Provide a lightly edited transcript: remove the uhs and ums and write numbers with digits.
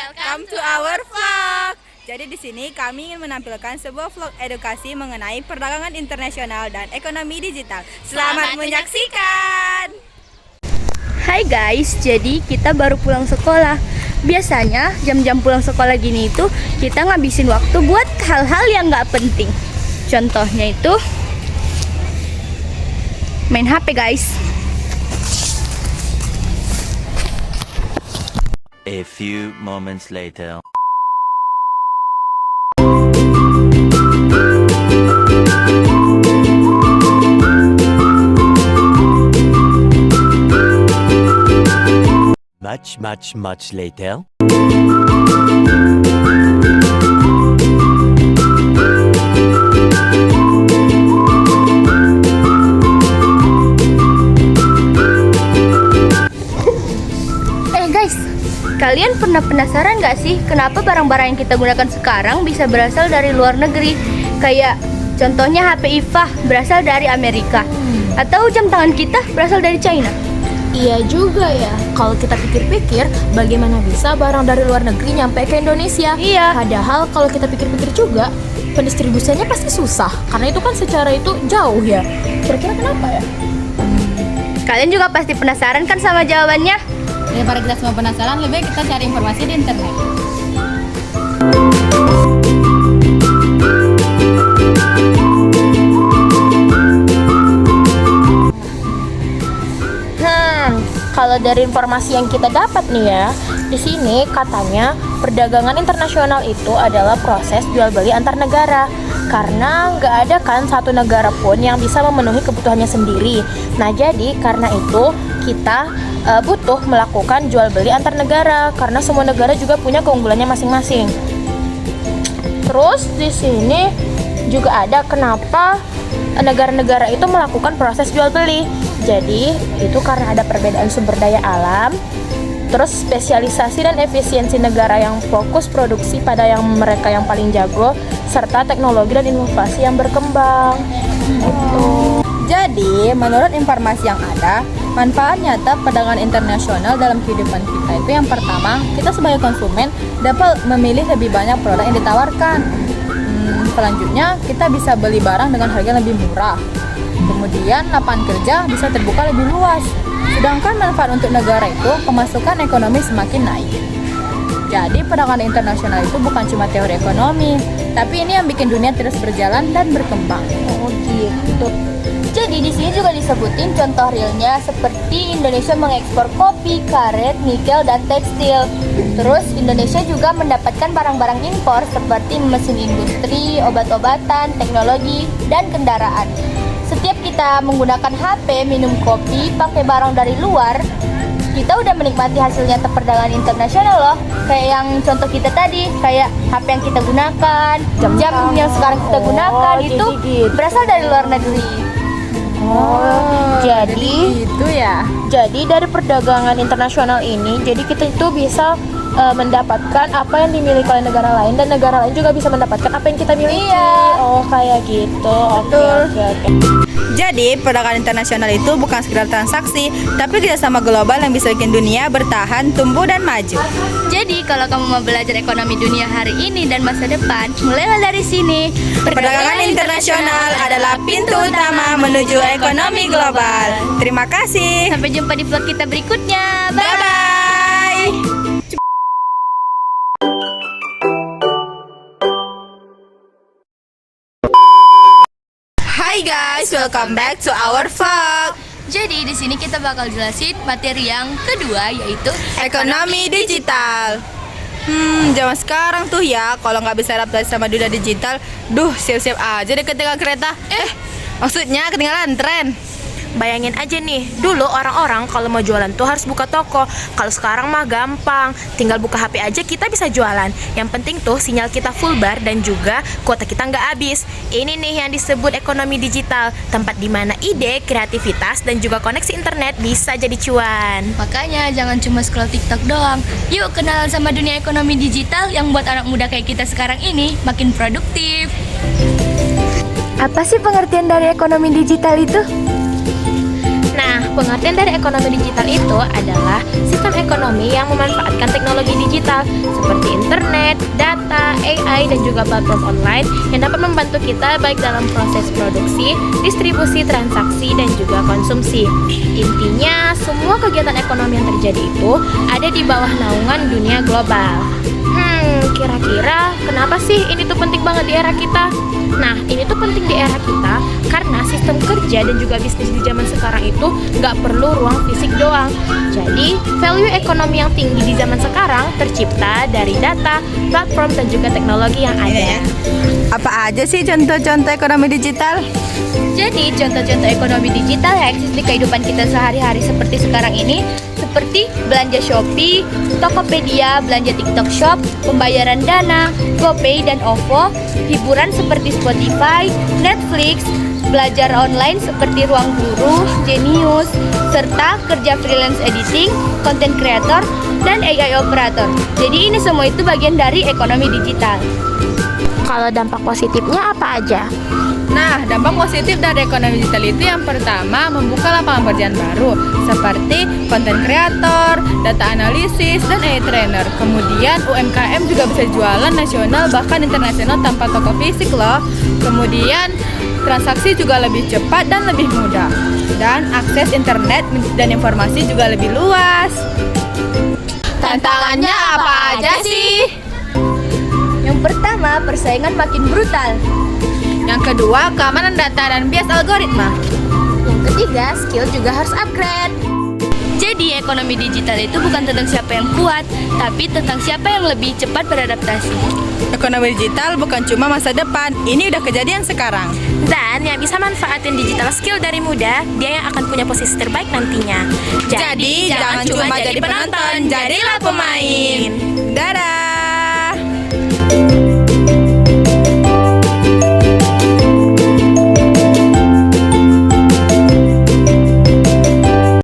Welcome to our vlog. Jadi di sini kami ingin menampilkan sebuah vlog edukasi mengenai perdagangan internasional dan ekonomi digital. Selamat menyaksikan. Hai guys, jadi kita baru pulang sekolah. Biasanya jam-jam pulang sekolah gini itu kita ngabisin waktu buat hal-hal yang nggak penting. Contohnya itu main HP guys. A few moments later. Much later. Guys, kalian pernah penasaran nggak sih kenapa barang-barang yang kita gunakan sekarang bisa berasal dari luar negeri? Kayak contohnya HP Eva berasal dari Amerika, atau jam tangan kita berasal dari China. Iya juga ya, kalau kita pikir-pikir bagaimana bisa barang dari luar negeri nyampe ke Indonesia. Iya. Padahal kalau kita pikir-pikir juga pendistribusiannya pasti susah, karena itu kan secara itu jauh ya. Kira-kira kenapa ya? Kalian juga pasti penasaran kan sama jawabannya? Daripada kita semua penasaran, lebih baik kita cari informasi di internet. Kalau dari informasi yang kita dapat nih ya, di sini katanya perdagangan internasional itu adalah proses jual beli antar negara. Karena nggak ada kan satu negara pun yang bisa memenuhi kebutuhannya sendiri. Nah jadi karena itu kita butuh melakukan jual beli antar negara karena semua negara juga punya keunggulannya masing-masing. Terus di sini juga ada kenapa negara-negara itu melakukan proses jual beli. Jadi itu karena ada perbedaan sumber daya alam, terus spesialisasi dan efisiensi negara yang fokus produksi pada yang mereka yang paling jago, serta teknologi dan inovasi yang berkembang. Gitu. Jadi menurut informasi yang ada, manfaat nyata perdagangan internasional dalam kehidupan kita itu yang pertama, kita sebagai konsumen dapat memilih lebih banyak produk yang ditawarkan. Selanjutnya kita bisa beli barang dengan harga yang lebih murah. Kemudian lapangan kerja bisa terbuka lebih luas. Sedangkan manfaat untuk negara itu pemasukan ekonomi semakin naik. Jadi perdagangan internasional itu bukan cuma teori ekonomi, tapi ini yang bikin dunia terus berjalan dan berkembang. Oh gitu. Jadi di sini juga disebutin contoh realnya seperti Indonesia mengekspor kopi, karet, nikel, dan tekstil. Terus Indonesia juga mendapatkan barang-barang impor seperti mesin industri, obat-obatan, teknologi, dan kendaraan. Setiap kita menggunakan HP, minum kopi, pakai barang dari luar, kita udah menikmati hasilnya perdagangan internasional loh. Kayak yang contoh kita tadi, kayak HP yang kita gunakan, jam yang sekarang kita gunakan itu berasal dari luar negeri. Jadi Itu ya. Jadi dari perdagangan internasional ini, jadi kita itu bisa mendapatkan apa yang dimiliki oleh negara lain dan negara lain juga bisa mendapatkan apa yang kita miliki. Iya. Oh kayak gitu. Oke. Jadi perdagangan internasional itu bukan sekedar transaksi, tapi kerjasama global yang bisa bikin dunia bertahan, tumbuh, dan maju. Jadi kalau kamu mau belajar ekonomi dunia hari ini dan masa depan, mulailah dari sini. Perdagangan internasional adalah pintu utama menuju ekonomi global. Terima kasih. Sampai jumpa di vlog kita berikutnya. Bye. Bye-bye. Hai guys, welcome back to our vlog. Jadi di sini kita bakal jelasin materi yang kedua, yaitu Ekonomi digital. Zaman sekarang tuh ya, kalau nggak bisa adaptasi sama dunia digital, siap-siap aja deh ketinggalan kereta. Maksudnya ketinggalan tren. Bayangin aja nih, dulu orang-orang kalau mau jualan tuh harus buka toko. Kalau sekarang mah gampang, tinggal buka HP aja kita bisa jualan. Yang penting tuh sinyal kita full bar dan juga kuota kita nggak habis. Ini nih yang disebut ekonomi digital, tempat dimana ide, kreativitas, dan juga koneksi internet bisa jadi cuan. Makanya jangan cuma scroll TikTok doang. Yuk kenalan sama dunia ekonomi digital yang buat anak muda kayak kita sekarang ini makin produktif. Apa sih pengertian dari ekonomi digital itu? Nah, pengertian dari ekonomi digital itu adalah sistem ekonomi yang memanfaatkan teknologi digital seperti internet, data, AI, dan juga platform online yang dapat membantu kita baik dalam proses produksi, distribusi, transaksi, dan juga konsumsi. Intinya, semua kegiatan ekonomi yang terjadi itu ada di bawah naungan dunia global. Kira-kira kenapa sih ini tuh penting banget di era kita? Nah, ini tuh penting di era kita karena sistem kerja dan juga bisnis di zaman sekarang itu nggak perlu ruang fisik doang. Jadi, value ekonomi yang tinggi di zaman sekarang tercipta dari data, platform, dan juga teknologi yang ada. Apa aja sih contoh-contoh ekonomi digital? Jadi, contoh-contoh ekonomi digital yang eksis di kehidupan kita sehari-hari seperti sekarang ini, seperti belanja Shopee, Tokopedia, belanja TikTok Shop, pembayaran Dana, GoPay dan OVO, hiburan seperti Spotify, Netflix, belajar online seperti Ruang Guru, Genius, serta kerja freelance editing, content creator, dan AI operator. Jadi ini semua itu bagian dari ekonomi digital. Kalau dampak positifnya apa aja? Nah, dampak positif dari ekonomi digital itu yang pertama membuka lapangan pekerjaan baru seperti konten kreator, data analisis, dan AI trainer. Kemudian UMKM juga bisa jualan nasional bahkan internasional tanpa toko fisik loh. Kemudian transaksi juga lebih cepat dan lebih mudah. Dan akses internet dan informasi juga lebih luas. Tantangannya apa aja sih? Yang pertama, persaingan makin brutal. Yang kedua, keamanan data dan bias algoritma. Yang ketiga, skill juga harus upgrade. Jadi, ekonomi digital itu bukan tentang siapa yang kuat, tapi tentang siapa yang lebih cepat beradaptasi. Ekonomi digital bukan cuma masa depan, ini udah kejadian sekarang. Dan yang bisa manfaatin digital skill dari muda, dia yang akan punya posisi terbaik nantinya. Jadi jangan cuma jadi penonton, jadilah pemain. Dadah.